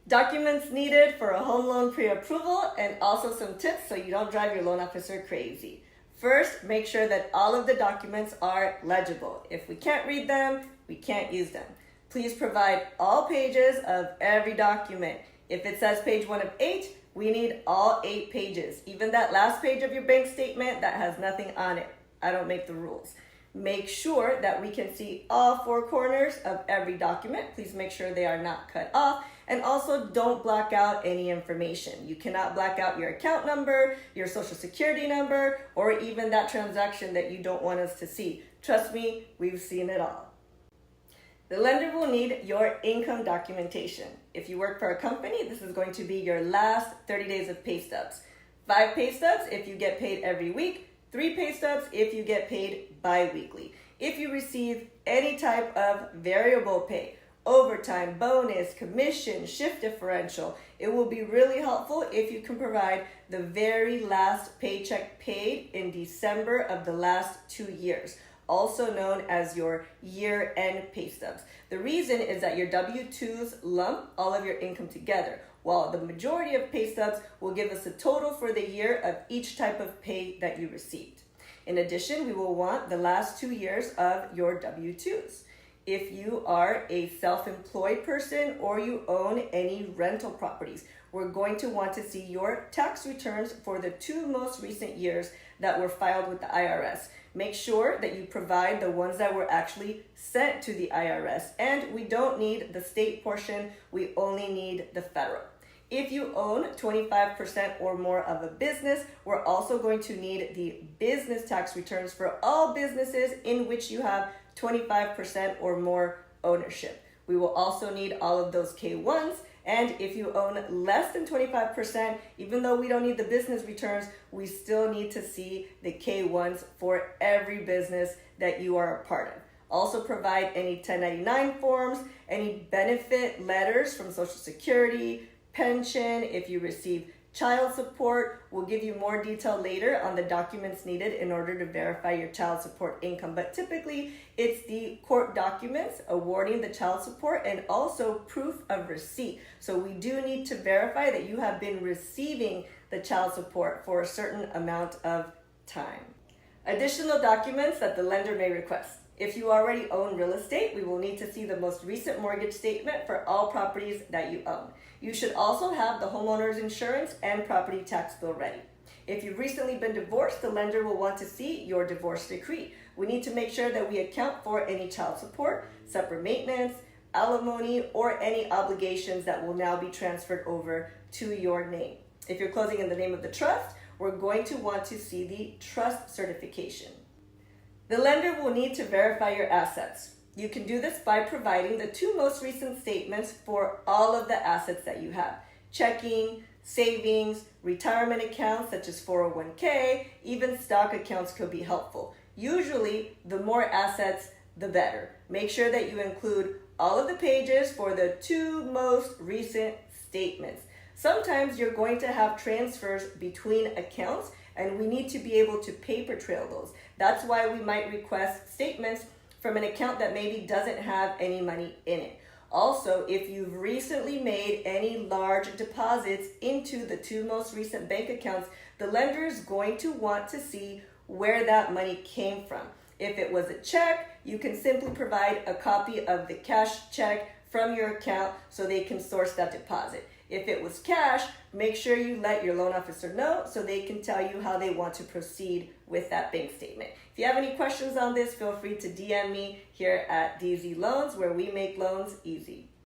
Documents needed for a home loan pre-approval, and also some tips so you don't drive your loan officer crazy. First, make sure that all of the documents are legible. If we can't read them, we can't use them. Please provide all pages of every document. If it says page 1 of 8, we need all 8 pages. Even that last page of your bank statement that has nothing on it. I don't make the rules. Make sure that we can see all 4 corners of every document. Please make sure they are not cut off. And also don't black out any information. You cannot black out your account number, your social security number, or even that transaction that you don't want us to see. Trust me, we've seen it all. The lender will need your income documentation. If you work for a company, this is going to be your last 30 days of pay stubs. 5 pay stubs if you get paid every week, 3 pay stubs if you get paid bi-weekly. If you receive any type of variable pay, overtime, bonus, commission, shift differential, it will be really helpful if you can provide the very last paycheck paid in December of the last 2 years, also known as your year-end pay stubs. The reason is that your W-2s lump all of your income together, while the majority of pay stubs will give us a total for the year of each type of pay that you received. In addition, we will want the last 2 years of your W-2s. If you are a self-employed person or you own any rental properties, we're going to want to see your tax returns for the 2 most recent years that were filed with the IRS. Make sure that you provide the ones that were actually sent to the IRS. And we don't need the state portion, we only need the federal. If you own 25% or more of a business, we're also going to need the business tax returns for all businesses in which you have 25% or more ownership. We will also need all of those K-1s, and if you own less than 25%, even though we don't need the business returns, we still need to see the K-1s for every business that you are a part of. Also provide any 1099 forms, any benefit letters from Social Security, pension, if you receive child support. We'll give you more detail later on the documents needed in order to verify your child support income. But typically, it's the court documents awarding the child support and also proof of receipt. So we do need to verify that you have been receiving the child support for a certain amount of time. Additional documents that the lender may request. If you already own real estate, we will need to see the most recent mortgage statement for all properties that you own. You should also have the homeowner's insurance and property tax bill ready. If you've recently been divorced, the lender will want to see your divorce decree. We need to make sure that we account for any child support, separate maintenance, alimony, or any obligations that will now be transferred over to your name. If you're closing in the name of the trust, we're going to want to see the trust certification. The lender will need to verify your assets. You can do this by providing the 2 most recent statements for all of the assets that you have. Checking, savings, retirement accounts such as 401k, even stock accounts could be helpful. Usually, the more assets, the better. Make sure that you include all of the pages for the 2 most recent statements. Sometimes you're going to have transfers between accounts, and we need to be able to paper trail those. That's why we might request statements from an account that maybe doesn't have any money in it. Also, if you've recently made any large deposits into the 2 most recent bank accounts, the lender is going to want to see where that money came from. If it was a check, you can simply provide a copy of the cash check from your account so they can source that deposit. If it was cash, make sure you let your loan officer know so they can tell you how they want to proceed with that bank statement. If you have any questions on this, feel free to DM me here at DZ Loans, where we make loans easy.